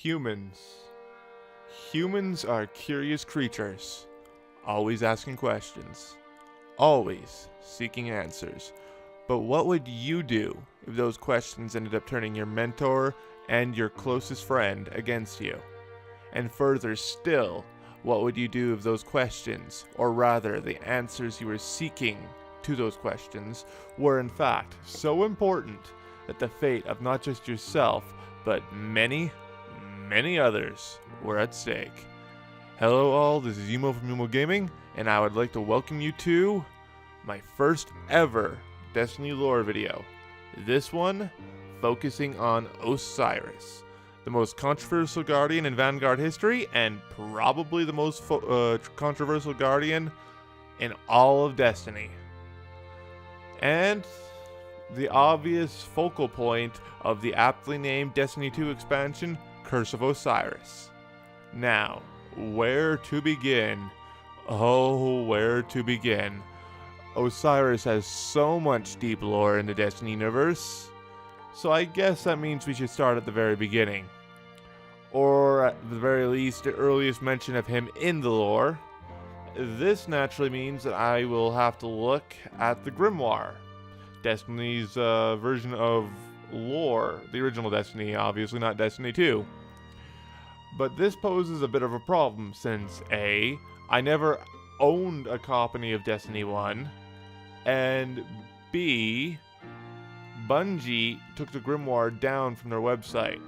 Humans. Humans are curious creatures, always asking questions, always seeking answers. But what would you do if those questions ended up turning your mentor and your closest friend against you? And further still, what would you do if those questions, or rather the answers you were seeking to those questions, were in fact so important that the fate of not just yourself, but many others were at stake? Hello all, this is Yumo from Yumo Gaming, and I would like to welcome you to my first ever Destiny lore video. This one focusing on Osiris, the most controversial guardian in Vanguard history, and probably the most controversial guardian in all of Destiny. And the obvious focal point of the aptly named Destiny 2 expansion, Curse of Osiris. Now, where to begin? Oh, where to begin? Osiris has so much deep lore in the Destiny universe, so I guess that means we should start at the very beginning. Or at the very least, the earliest mention of him in the lore. This naturally means that I will have to look at the Grimoire, Destiny's version of lore, the original Destiny, obviously not Destiny 2. But this poses a bit of a problem since A, I never owned a copy of Destiny 1, and B, Bungie took the Grimoire down from their website.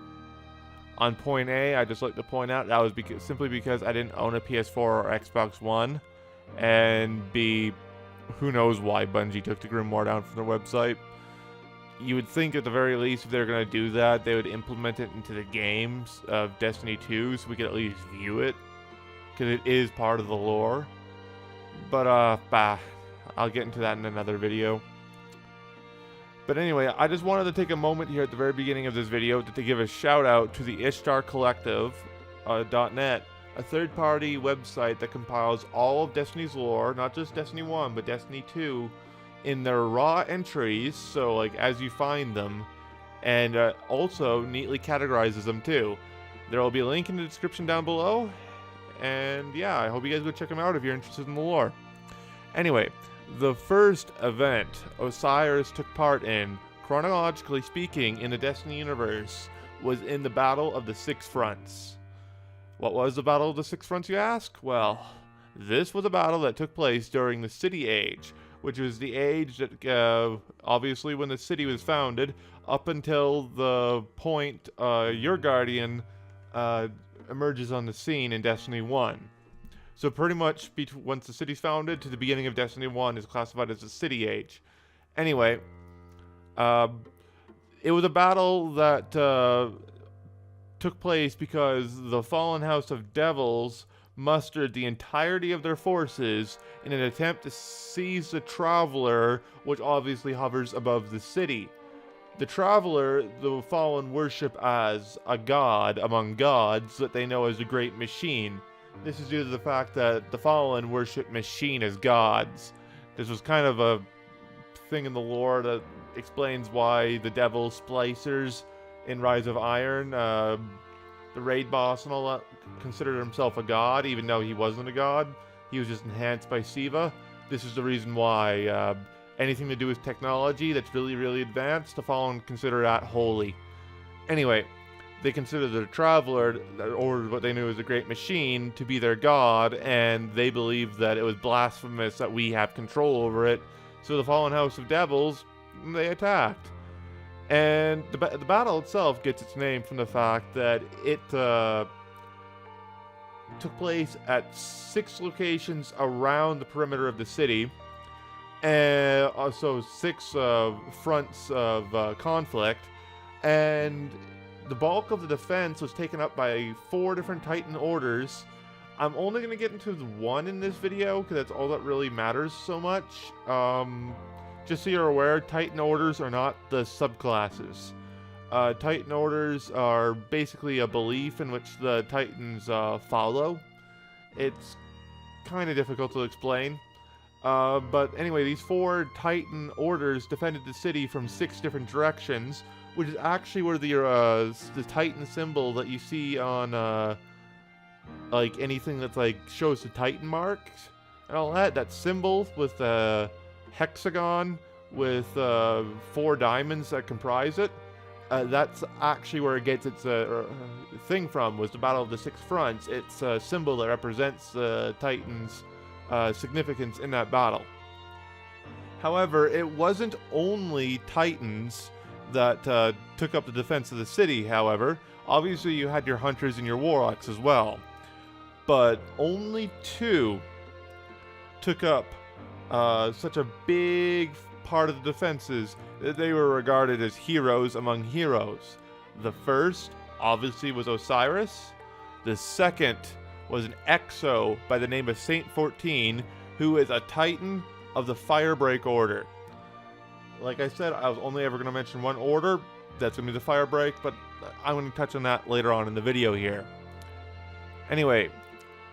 On point A, I just like to point out that was simply because I didn't own a PS4 or Xbox One, and B, who knows why Bungie took the Grimoire down from their website. You would think at the very least if they're going to do that, they would implement it into the games of Destiny 2 so we could at least view it, because it is part of the lore. But, I'll get into that in another video. But anyway, I just wanted to take a moment here at the very beginning of this video to give a shout out to the Ishtar Collective .net, a third-party website that compiles all of Destiny's lore, not just Destiny 1, but Destiny 2, in their raw entries, so like as you find them, and also neatly categorizes them too. There will be a link in the description down below, and yeah, I hope you guys go check them out if you're interested in the lore. Anyway, the first event Osiris took part in, chronologically speaking, in the Destiny universe, was in the Battle of the Six Fronts. What was the Battle of the Six Fronts, you ask? Well, this was a battle that took place during the City Age, which was the age that, obviously, when the city was founded, up until the point your Guardian emerges on the scene in Destiny 1. So pretty much once the city's founded to the beginning of Destiny 1 is classified as the City Age. Anyway, it was a battle that took place because the Fallen House of Devils mustered the entirety of their forces in an attempt to seize the Traveler, which obviously hovers above the city. The Traveler, the Fallen worship as a god among gods that they know as the Great Machine. This is due to the fact that the Fallen worship Machine as gods. This was kind of a thing in the lore that explains why the Devil Splicers in Rise of Iron, the raid boss and all that, considered himself a god, even though he wasn't a god. He was just enhanced by Siva. This is the reason why anything to do with technology that's really advanced, the Fallen consider that holy. Anyway, they consider the Traveler, or what they knew as the Great Machine, to be their god, and they believed that it was blasphemous that we have control over it. So the Fallen House of Devils, they attacked. And the battle itself gets its name from the fact that it took place at 6 locations around the perimeter of the city, and also 6 fronts of conflict, and the bulk of the defense was taken up by 4 different Titan orders. I'm only going to get into the one in this video because that's all that really matters so much. Just so you're aware, Titan orders are not the subclasses. Titan orders are basically a belief in which the Titans follow. It's kind of difficult to explain. But anyway, these 4 Titan orders defended the city from 6 different directions, which is actually where the Titan symbol that you see on like anything that's like shows the Titan mark and all that. That symbol with the hexagon with 4 diamonds that comprise it. That's actually where it gets its thing from, was the Battle of the Six Fronts. It's a symbol that represents the Titan's significance in that battle. However, it wasn't only Titans that took up the defense of the city, however. Obviously, you had your hunters and your warlocks as well. But only 2 took up such a big part of the defenses that they were regarded as heroes among heroes. The first, obviously, was Osiris. The second was an Exo by the name of Saint 14, who is a Titan of the Firebreak Order. Like I said, I was only ever going to mention one order. That's going to be the Firebreak, but I'm going to touch on that later on in the video here. Anyway,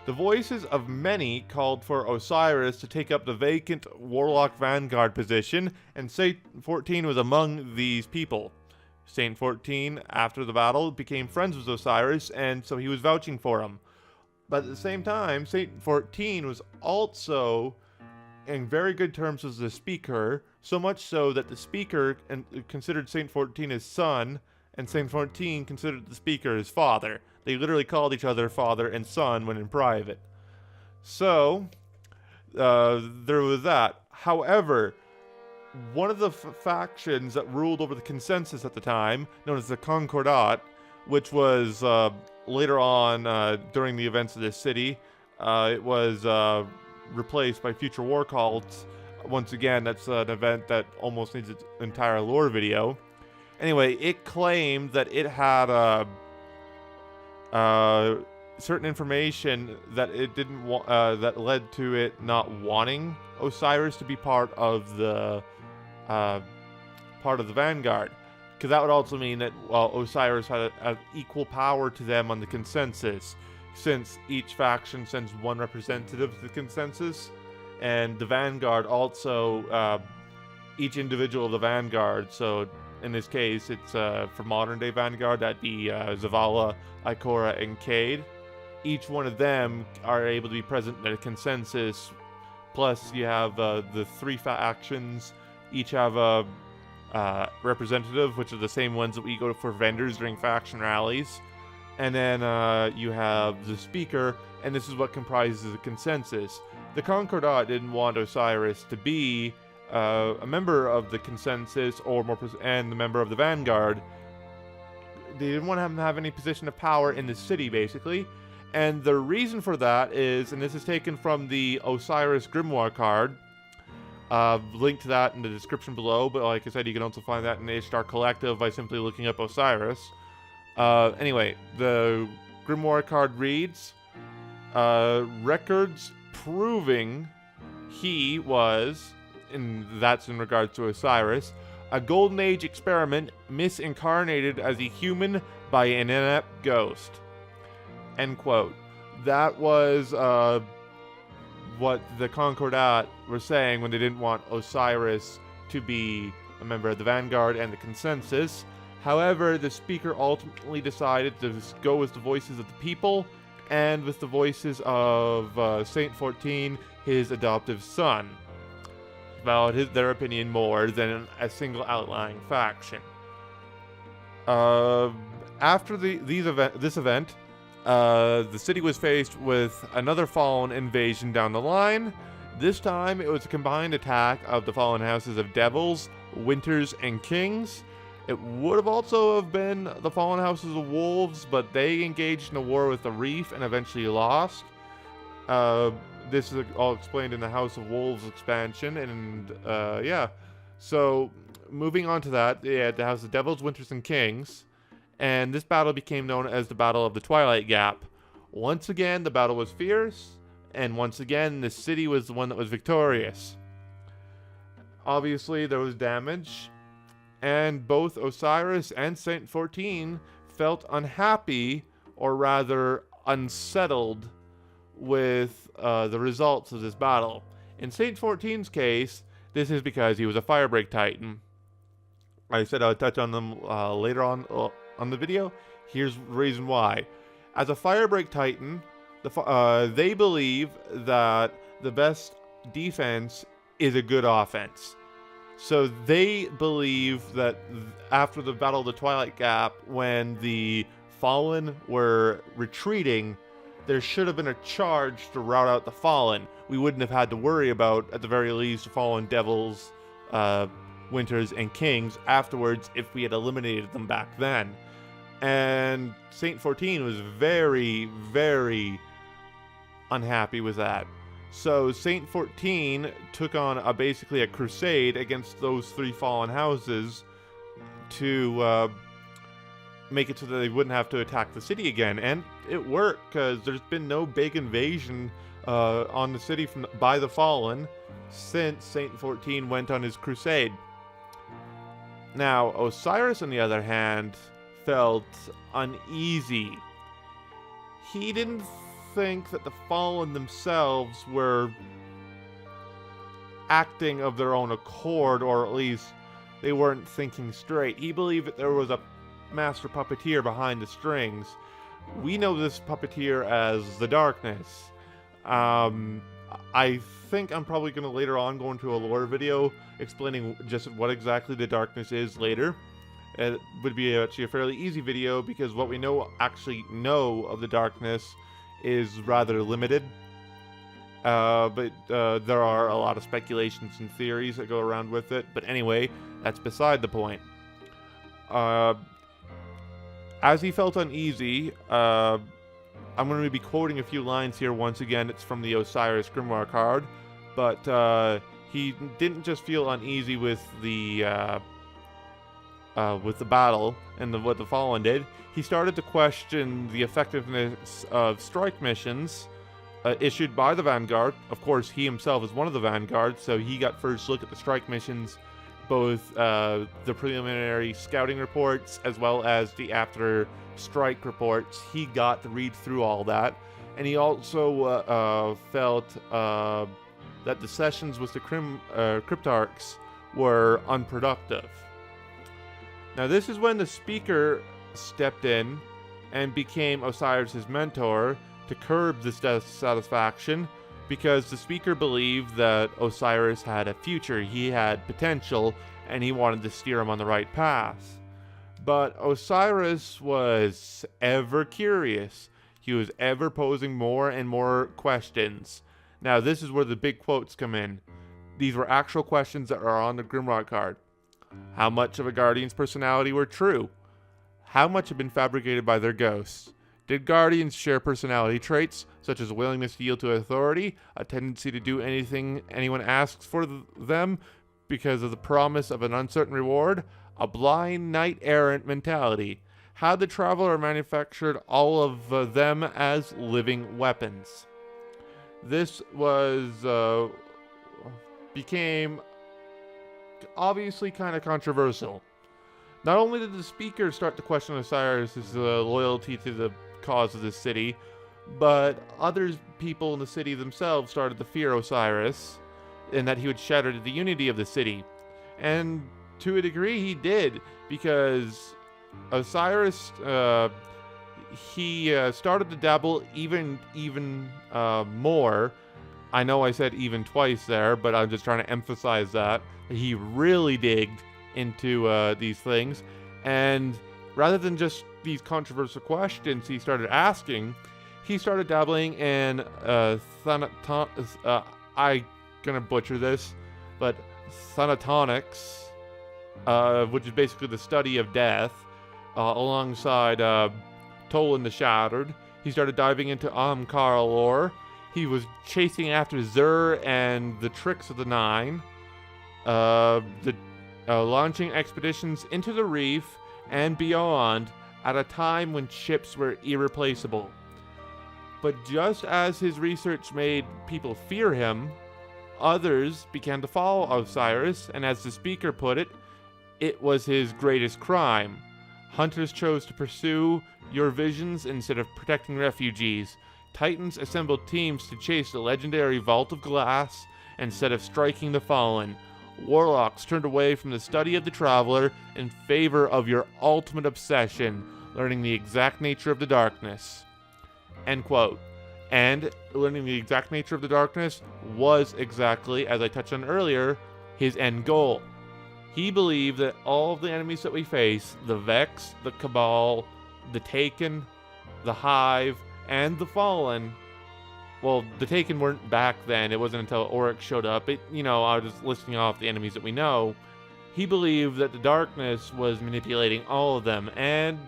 the voices of many called for Osiris to take up the vacant Warlock Vanguard position, and Saint 14 was among these people. Saint 14, after the battle, became friends with Osiris, and so he was vouching for him. But at the same time, Saint 14 was also in very good terms with the Speaker, so much so that the Speaker considered Saint 14 his son, and Saint 14 considered the Speaker his father. They literally called each other father and son when in private. So, there was that. However, one of the factions that ruled over the consensus at the time, known as the Concordat, which was later on during the events of this city, it was replaced by future war cults. Once again, that's an event that almost needs its entire lore video. Anyway, it claimed that it had certain information that it didn't that led to it not wanting Osiris to be part of the Vanguard, because that would also mean that Osiris had an equal power to them on the consensus, since each faction sends one representative to the consensus, and the Vanguard also each individual of the Vanguard. So in this case, it's for modern day Vanguard, that'd be Zavala, Ikora, and Cade. Each one of them are able to be present at a consensus. Plus, you have the 3 factions. Each have a representative, which are the same ones that we go for vendors during faction rallies. And then you have the Speaker, and this is what comprises the consensus. The Concordat didn't want Osiris to be a member of the consensus, or and the member of the Vanguard. They didn't want him to have any position of power in the city, basically. And the reason for that is, and this is taken from the Osiris Grimoire Card, link to that in the description below, but like I said, you can also find that in the Ishtar Collective by simply looking up Osiris. Anyway, the Grimoire Card reads, records proving he was, and that's in regards to Osiris, a Golden Age experiment misincarnated as a human by an inept ghost. End quote. That was what the Concordat were saying when they didn't want Osiris to be a member of the Vanguard and the consensus. However, the Speaker ultimately decided to go with the voices of the people and with the voices of Saint 14, his adoptive son, about their opinion more than a single outlying faction. After this event, the city was faced with another fallen invasion down the line. This time, it was a combined attack of the fallen houses of Devils, Winters, and Kings. It would have also have been the fallen houses of Wolves, but they engaged in a war with the Reef and eventually lost. This is all explained in the House of Wolves expansion, and yeah. So, moving on to that, they had the House of Devils, Winters, and Kings, and this battle became known as the Battle of the Twilight Gap. Once again, the battle was fierce, and once again, the city was the one that was victorious. Obviously, there was damage, and both Osiris and Saint 14 felt unhappy, or rather unsettled, with the results of this battle. In Saint 14's case, this is because he was a Firebreak Titan. I said I would touch on them later on the video. Here's the reason why. As a Firebreak Titan, they believe that the best defense is a good offense. So they believe that after the Battle of the Twilight Gap, when the Fallen were retreating, there should have been a charge to rout out the Fallen. We wouldn't have had to worry about, at the very least, the Fallen Devils, Winters, and Kings afterwards if we had eliminated them back then. And Saint 14 was very, very unhappy with that. So Saint 14 took on basically a crusade against those three fallen houses to make it so that they wouldn't have to attack the city again. And it worked, because there's been no big invasion on the city by the Fallen since Saint 14 went on his crusade. Now, Osiris, on the other hand, felt uneasy. He didn't think that the Fallen themselves were acting of their own accord, or at least they weren't thinking straight. He believed that there was a master puppeteer behind the strings. We know this puppeteer as the Darkness. I think I'm probably going to later on go into a lore video explaining just what exactly the Darkness is later. It would be actually a fairly easy video, because what we actually know of the Darkness is rather limited. But there are a lot of speculations and theories that go around with it. But anyway, that's beside the point. As he felt uneasy, I'm going to be quoting a few lines here once again. It's from the Osiris Grimoire Card. But he didn't just feel uneasy with the battle and what the Fallen did. He started to question the effectiveness of strike missions issued by the Vanguard. Of course, he himself is one of the Vanguard, so he got first look at the strike missions, both the preliminary scouting reports as well as the after strike reports. He got to read through all that, and he also felt that the sessions with the Cryptarchs were unproductive. Now, this is when the Speaker stepped in and became Osiris' mentor to curb this dissatisfaction, because the Speaker believed that Osiris had a future, he had potential, and he wanted to steer him on the right path. But Osiris was ever curious. He was ever posing more and more questions. Now, this is where the big quotes come in. These were actual questions that are on the Grimoire card. How much of a Guardian's personality were true? How much had been fabricated by their ghosts? Did Guardians share personality traits, such as a willingness to yield to authority, a tendency to do anything anyone asks for them because of the promise of an uncertain reward, a blind knight-errant mentality? How the Traveler manufactured all of them as living weapons? This became obviously kind of controversial. Not only did the Speaker start to question Osiris' loyalty to the cause of the city, but other people in the city themselves started to fear Osiris, and that he would shatter the unity of the city. And to a degree he did, because Osiris, he started to dabble even more. I know I said even twice there, but I'm just trying to emphasize that. He really digged into these things, and rather than just these controversial questions he started asking, he started dabbling in I'm gonna butcher this, but Thanatonics, which is basically the study of death, alongside Tolan the Shattered. He started diving into Ahamkara lore. He was chasing after Zur and the tricks of the Nine, launching expeditions into the reef and beyond at a time when ships were irreplaceable. But just as his research made people fear him, others began to follow Osiris, and as the Speaker put it, it was his greatest crime. Hunters chose to pursue your visions instead of protecting refugees. Titans assembled teams to chase the legendary Vault of Glass instead of striking the Fallen. warlocks turned away from the study of the Traveler in favor of your ultimate obsession, learning the exact nature of the darkness. End quote. And learning the exact nature of the darkness was exactly, as I touched on earlier, his end goal. He believed that all of the enemies that we face, the Vex, the Cabal, the Taken, the Hive, and the Fallen, well, the Taken weren't back then. It wasn't until Oryx showed up. I was listing off the enemies that we know. He believed that the darkness was manipulating all of them, and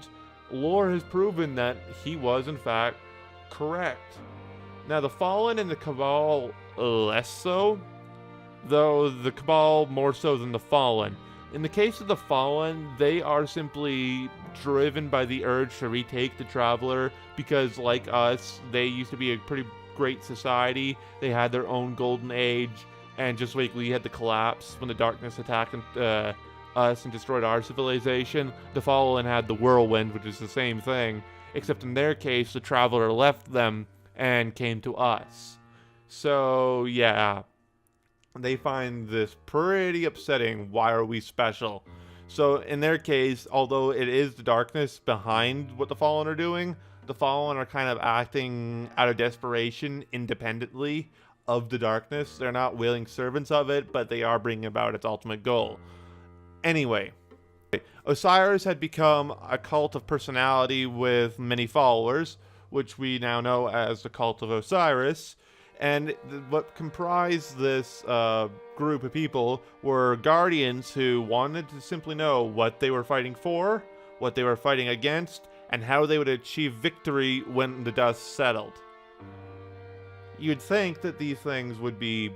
lore has proven that he was, in fact, correct. Now, the Fallen and the Cabal less so, though the Cabal more so than the Fallen. In the case of the Fallen, they are simply driven by the urge to retake the Traveler because, like us, they used to be a pretty great society. They had their own golden age, and just like we had the collapse when the darkness attacked us and destroyed our civilization, the Fallen had the whirlwind, which is the same thing, except in their case, the Traveler left them and came to us. So, yeah, they find this pretty upsetting. Why are we special? So, in their case, although it is the darkness behind what the Fallen are doing, the Fallen are kind of acting out of desperation independently of the darkness. They're not willing servants of it, but they are bringing about its ultimate goal. Anyway, Osiris had become a cult of personality with many followers, which we now know as the Cult of Osiris. And what comprised this group of people were guardians who wanted to simply know what they were fighting for, what they were fighting against, and how they would achieve victory when the dust settled. You'd think that these things would be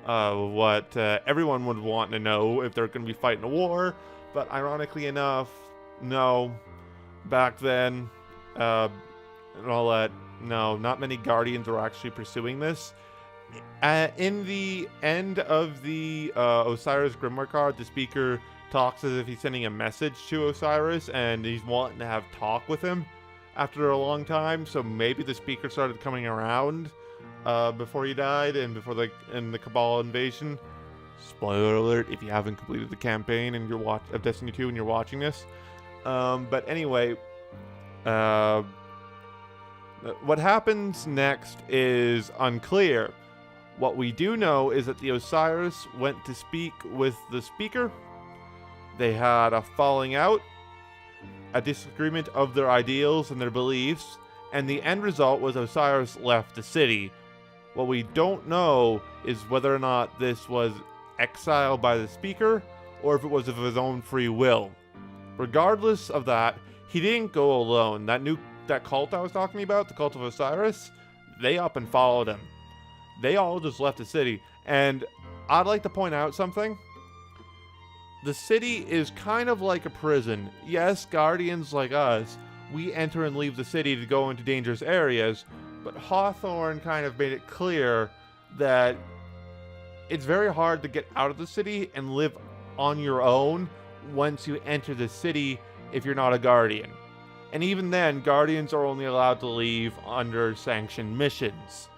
what everyone would want to know if they're going to be fighting a war, but ironically enough, no. Back then, and all that, no, not many Guardians were actually pursuing this. In the end of the Osiris Grimoire Card, the speaker talks as if he's sending a message to Osiris, and he's wanting to have talk with him after a long time, so maybe the speaker started coming around before he died and before the Cabal invasion. Spoiler alert if you haven't completed the campaign and you're of Destiny 2 and you're watching this. But anyway, what happens next is unclear. What we do know is that the Osiris went to speak with the speaker. They had a falling out, a disagreement of their ideals and their beliefs, and the end result was Osiris left the city. What we don't know is whether or not this was exile by the speaker or if it was of his own free will. Regardless of that, he didn't go alone. That cult I was talking about, the Cult of Osiris, they up and followed him. They all just left the city. And I'd like to point out something. The city is kind of like a prison. Yes, Guardians like us, we enter and leave the city to go into dangerous areas, but Hawthorne kind of made it clear that it's very hard to get out of the city and live on your own once you enter the city if you're not a Guardian. And even then, Guardians are only allowed to leave under sanctioned missions.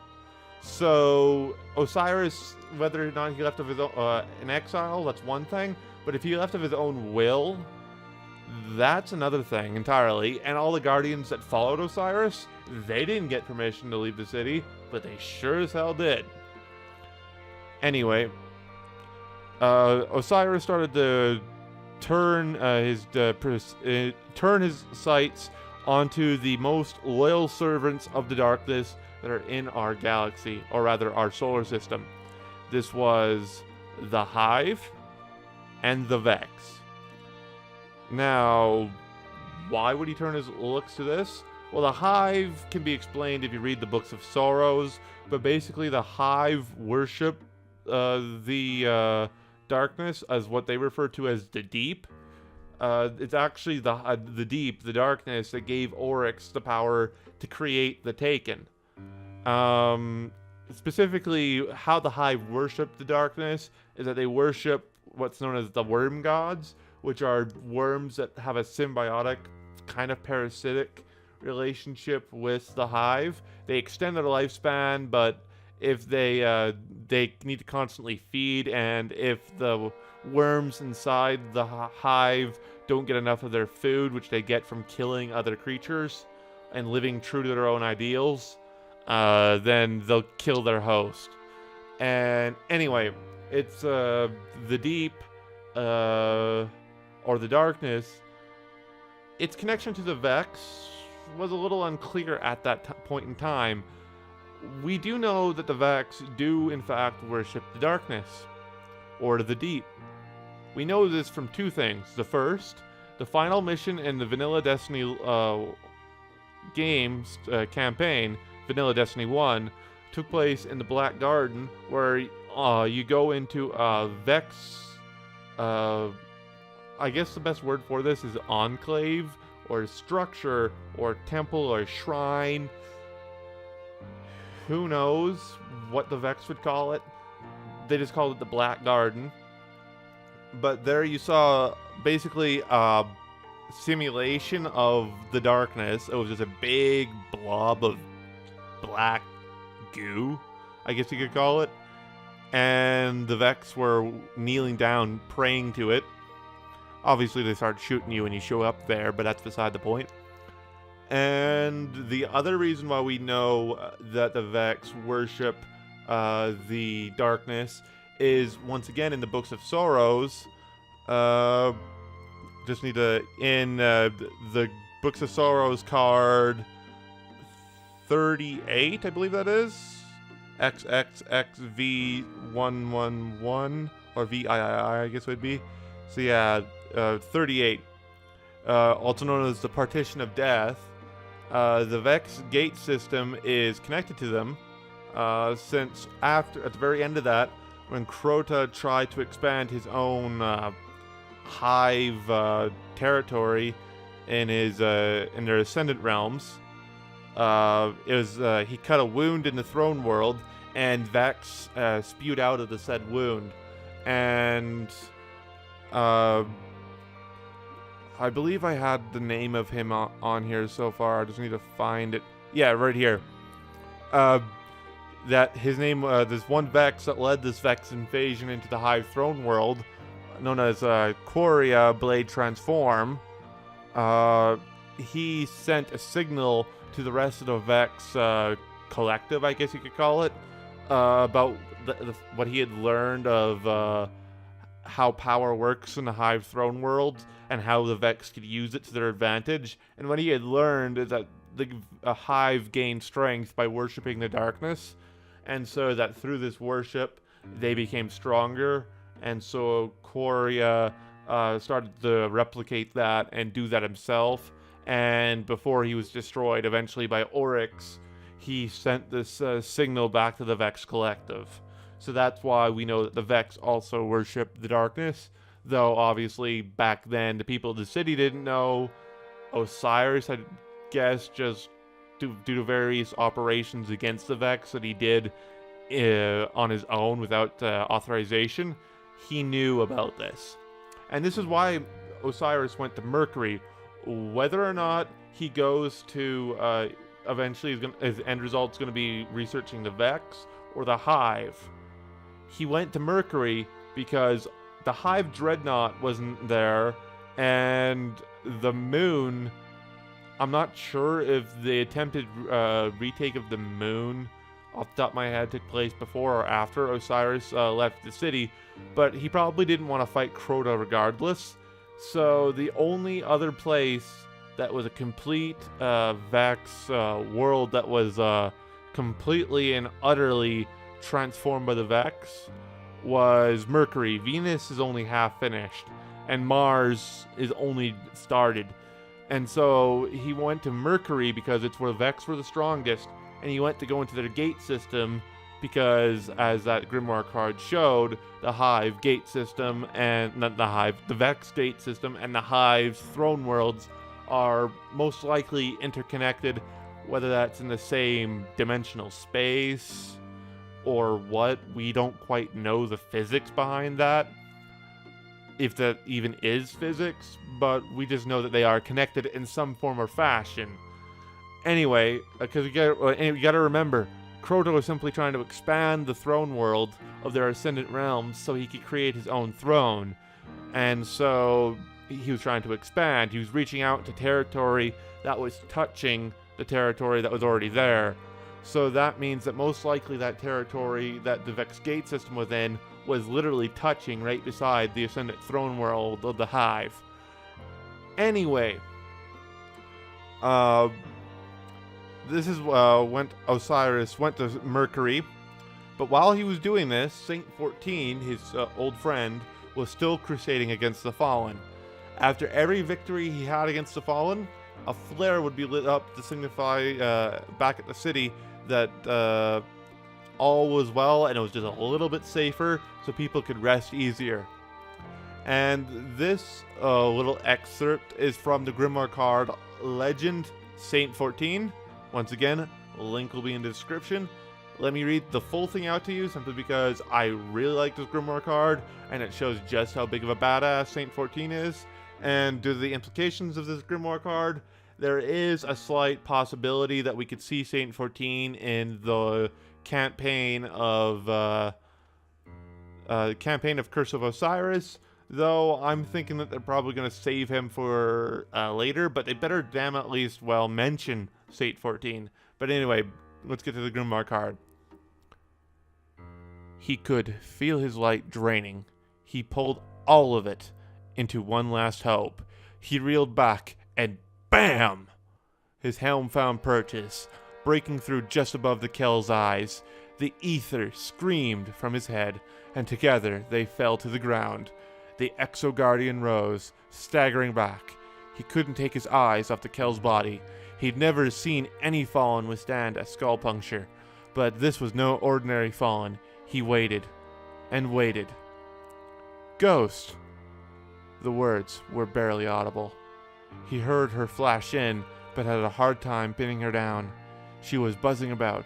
So, Osiris, whether or not he left of his own, in exile, that's one thing. But if he left of his own will, that's another thing entirely. And all the Guardians that followed Osiris, they didn't get permission to leave the city, but they sure as hell did. Anyway, Osiris started to turn his sights onto the most loyal servants of the darkness that are in our galaxy, or rather our solar system. This was the Hive and the Vex. Now, why would he turn his looks to this? Well, the Hive can be explained if you read the Books of Sorrows, but basically the Hive worship the darkness as what they refer to as the Deep. It's actually the Deep, the darkness, that gave Oryx the power to create the Taken. Specifically, how the Hive worship the darkness is that they worship what's known as the worm gods, which are worms that have a symbiotic, kind of parasitic relationship with the Hive. They extend their lifespan, but if they need to constantly feed, and if the worms inside the hive don't get enough of their food, which they get from killing other creatures and living true to their own ideals, then they'll kill their host. And anyway, it's the deep, or the darkness. Its connection to the Vex was a little unclear at that point in time. We do know that the Vex do in fact worship the darkness, or the deep. We know this from two things. The first, the final mission in the Vanilla Destiny games campaign, Vanilla Destiny 1, took place in the Black Garden, where you go into a Vex, I guess the best word for this is enclave, or structure, or temple, or shrine. Who knows what the Vex would call it? They just called it the Black Garden. But there you saw basically a simulation of the darkness. It was just a big blob of black goo, I guess you could call it. And the Vex were kneeling down, praying to it. Obviously, they start shooting you when you show up there, but that's beside the point. And the other reason why we know that the Vex worship the darkness is, once again, in the Books of Sorrows. Just need to, in the Books of Sorrows card 38, I believe that is, XXXV111, or VIII, I guess it would be. So yeah, 38, also known as the Partition of Death. The Vex gate system is connected to them, since at the very end of that, when Crota tried to expand his own hive territory in their Ascendant realms, he cut a wound in the throne world, and Vex spewed out of the said wound, and I believe I had the name of him on here so far. I just need to find it. Yeah, right here. That his name, this one Vex that led this Vex invasion into the Hive Throne world, known as Quoria Blade Transform. He sent a signal to the rest of the Vex Collective, I guess you could call it, about what he had learned of how power works in the Hive Throne world, and how the Vex could use it to their advantage. And what he had learned is that the Hive gained strength by worshipping the darkness, and so that through this worship, they became stronger, and so Quoria started to replicate that and do that himself, and before he was destroyed eventually by Oryx, he sent this signal back to the Vex Collective. So that's why we know that the Vex also worship the darkness, though obviously back then the people of the city didn't know. Osiris, I guess, just due to various operations against the Vex that he did on his own without authorization, he knew about this. And this is why Osiris went to Mercury. Whether or not he goes to, eventually his end result's going to be researching the Vex or the Hive. He went to Mercury because the Hive Dreadnought wasn't there, and the moon, I'm not sure if the attempted retake of the moon off the top of my head took place before or after Osiris left the city, but he probably didn't want to fight Crota regardless. So the only other place that was a complete Vex world that was completely and utterly transformed by the Vex was Mercury. Venus is only half finished, and Mars is only started. And so he went to Mercury because it's where the Vex were the strongest, and he went to go into their gate system because, as that Grimoire card showed, the Hive gate system, and not the Hive, the Vex gate system and the Hive's throne worlds are most likely interconnected, whether that's in the same dimensional space or what. We don't quite know the physics behind that, if that even is physics, but we just know that they are connected in some form or fashion. Anyway, because you gotta remember, Crota was simply trying to expand the throne world of their ascendant realms so he could create his own throne. And so he was trying to expand. He was reaching out to territory that was touching the territory that was already there. So that means that most likely that territory that the Vex Gate system was in was literally touching right beside the ascendant throne world of the Hive. Anyway, this is when Osiris went to Mercury, but while he was doing this, Saint 14, his old friend, was still crusading against the Fallen. After every victory he had against the Fallen, a flare would be lit up to signify back at the city that all was well and it was just a little bit safer so people could rest easier. And this little excerpt is from the Grimoire Card Legend Saint 14. Once again, link will be in the description. Let me read the full thing out to you simply because I really like this Grimoire card and it shows just how big of a badass Saint 14 is. And due to the implications of this Grimoire card, there is a slight possibility that we could see Saint 14 in the campaign of Curse of Osiris. Though I'm thinking that they're probably going to save him for later, but they better damn at least, well, mention Saint 14. But anyway, let's get to the Grimoire card. He could feel his light draining. He pulled all of it into one last hope. He reeled back, and BAM! His helm found purchase, breaking through just above the Kel's eyes. The ether screamed from his head, and together they fell to the ground. The Exo-Guardian rose, staggering back. He couldn't take his eyes off the Kel's body. He'd never seen any Fallen withstand a skull puncture, but this was no ordinary Fallen. He waited, and waited. Ghost! The words were barely audible. He heard her flash in, but had a hard time pinning her down. She was buzzing about,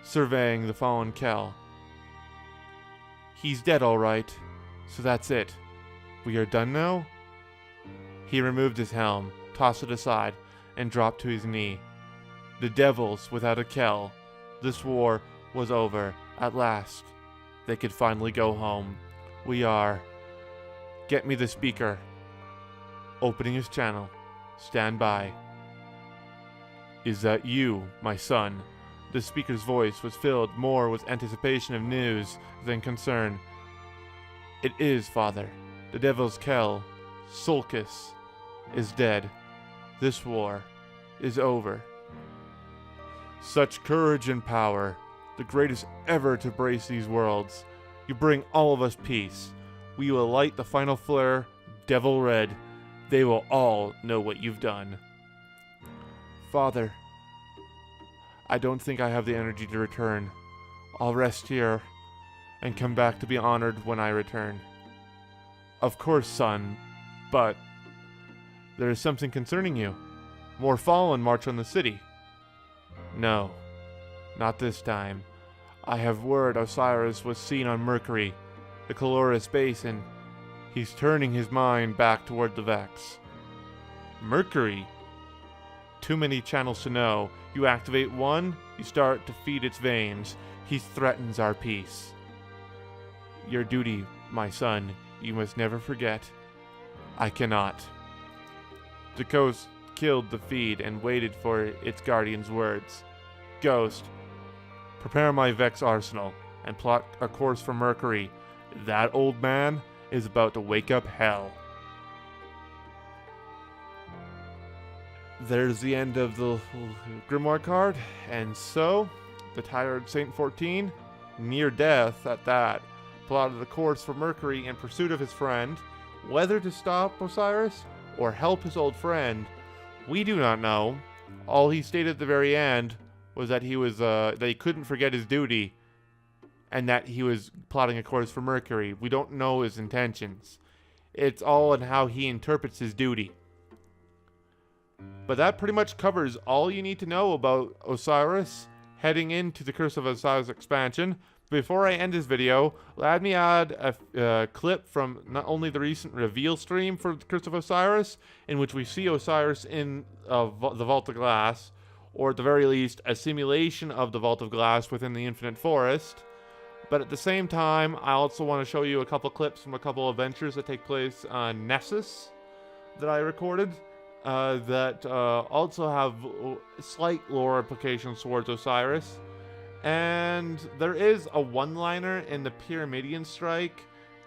surveying the fallen Kel. He's dead all right, so that's it. We are done now? He removed his helm, tossed it aside, and dropped to his knee. The devils without a Kel. This war was over. At last, they could finally go home. We are... Get me the speaker. Opening his channel. Stand by. Is that you, my son? The speaker's voice was filled more with anticipation of news than concern. It is, Father. The devil's Kel, Sulcus, is dead. This war is over. Such courage and power, the greatest ever to brace these worlds. You bring all of us peace. We will light the final flare, devil red. They will all know what you've done. Father, I don't think I have the energy to return. I'll rest here and come back to be honored when I return. Of course, son, but there is something concerning you. More Fallen march on the city. No, not this time. I have word Osiris was seen on Mercury, the Caloris Basin. He's turning his mind back toward the Vex. Mercury? Too many channels to know. You activate one, you start to feed its veins. He threatens our peace. Your duty, my son, you must never forget. I cannot. The ghost killed the feed and waited for its guardian's words. Ghost, prepare my Vex arsenal and plot a course for Mercury. That old man is about to wake up hell. There's the end of the Grimoire card, and so, the tired Saint 14, near death at that, plotted a course for Mercury in pursuit of his friend. Whether to stop Osiris or help his old friend, we do not know. All he stated at the very end was that that he couldn't forget his duty, and that he was plotting a course for Mercury. We don't know his intentions. It's all in how he interprets his duty. But that pretty much covers all you need to know about Osiris heading into the Curse of Osiris Expansion. Before I end this video, let me add a clip from not only the recent reveal stream for the Curse of Osiris, in which we see Osiris in the Vault of Glass, or at the very least, a simulation of the Vault of Glass within the Infinite Forest. But at the same time, I also want to show you a couple clips from a couple adventures that take place on Nessus that I recorded that also have slight lore implications towards Osiris. And there is a one-liner in the Pyramidian Strike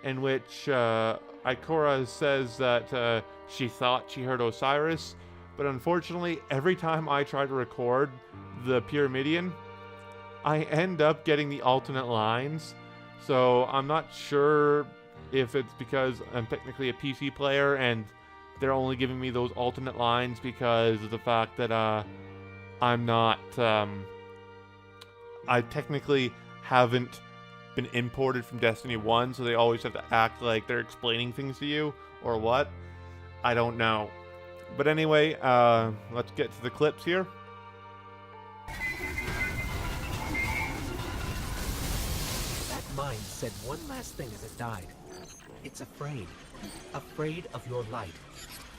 in which Ikora says that she thought she heard Osiris, but unfortunately, every time I try to record the Pyramidian, I end up getting the alternate lines. So I'm not sure if it's because I'm technically a PC player and they're only giving me those alternate lines because of the fact that I'm not... I technically haven't been imported from Destiny 1, so they always have to act like they're explaining things to you, or what. I don't know. But anyway, let's get to the clips here. That mind said one last thing as it died. It's afraid. Afraid of your light.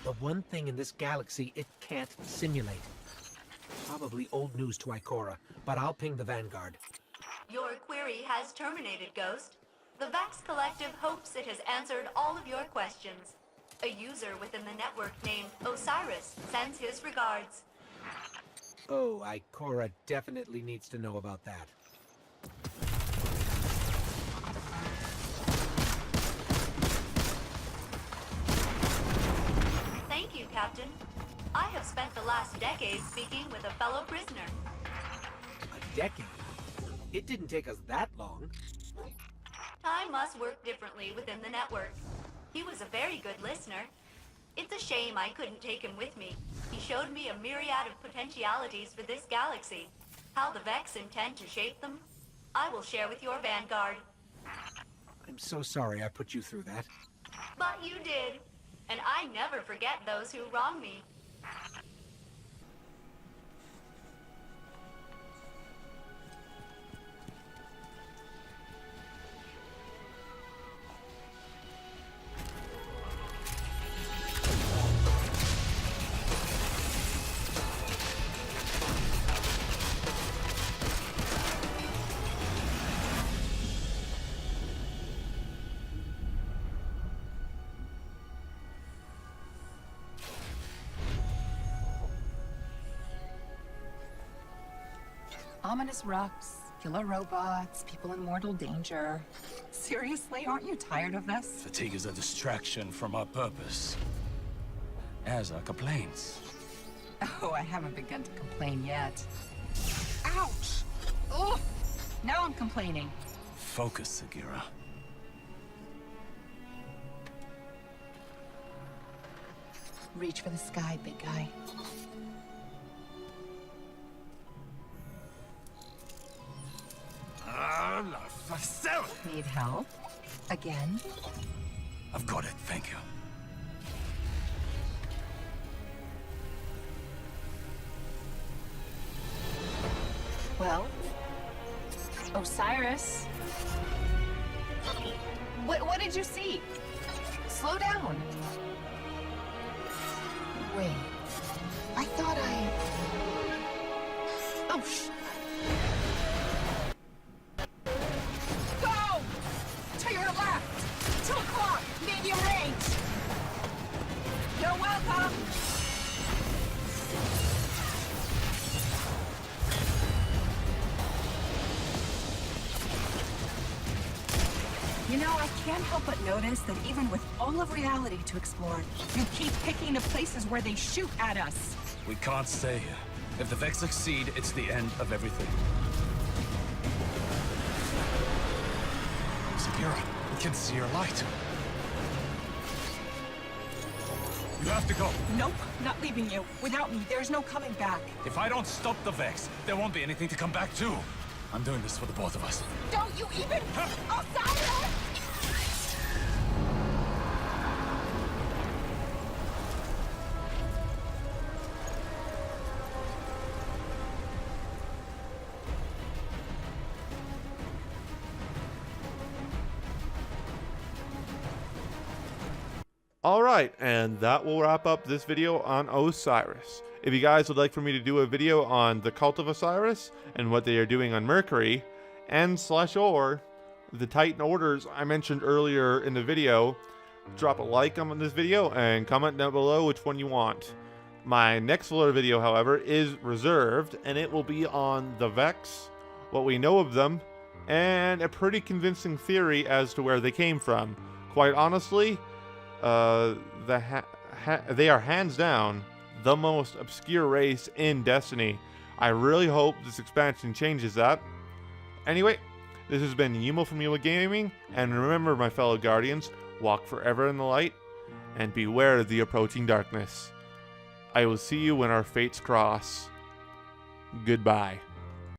The one thing in this galaxy it can't simulate. Probably old news to Ikora, but I'll ping the Vanguard. Your query has terminated, Ghost. The Vex Collective hopes it has answered all of your questions. A user within the network named Osiris sends his regards. Oh, Ikora definitely needs to know about that. Thank you, Captain. I have spent the last decade speaking with a fellow prisoner. A decade? It didn't take us that long. Time must work differently within the network. He was a very good listener. It's a shame I couldn't take him with me. He showed me a myriad of potentialities for this galaxy. How the Vex intend to shape them, I will share with your Vanguard. I'm so sorry I put you through that. But you did. And I never forget those who wrong me. Ominous rocks, killer robots, people in mortal danger. Seriously, aren't you tired of this? Fatigue is a distraction from our purpose, as are complaints. Oh, I haven't begun to complain yet. Ouch! Ugh! Now I'm complaining. Focus, Sagira. Reach for the sky, big guy. Myself! Need help? Again? I've got it, thank you. Well? Osiris? What did you see? Slow down. Wait. I thought Oh, Go! To your left! 2 o'clock! Medium range! You're welcome! You know, I can't help but notice that even with all of reality to explore, you keep picking the places where they shoot at us. We can't stay here. If the Vex succeed, it's the end of everything. Sagira, we can see your light. You have to go. Nope, not leaving you. Without me, there's no coming back. If I don't stop the Vex, there won't be anything to come back to. I'm doing this for the both of us. Don't you even... Osiris! Alright, and that will wrap up this video on Osiris. If you guys would like for me to do a video on the Cult of Osiris and what they are doing on Mercury, and /or the Titan orders I mentioned earlier in the video, drop a like on this video and comment down below which one you want. My next Lore video, however, is reserved, and it will be on the Vex, what we know of them, and a pretty convincing theory as to where they came from. Quite honestly, they are hands down the most obscure race in Destiny. I really hope this expansion changes that. Anyway, this has been Yumo from Yuma Gaming, and remember, my fellow Guardians, walk forever in the light, and beware of the approaching darkness. I will see you when our fates cross. Goodbye.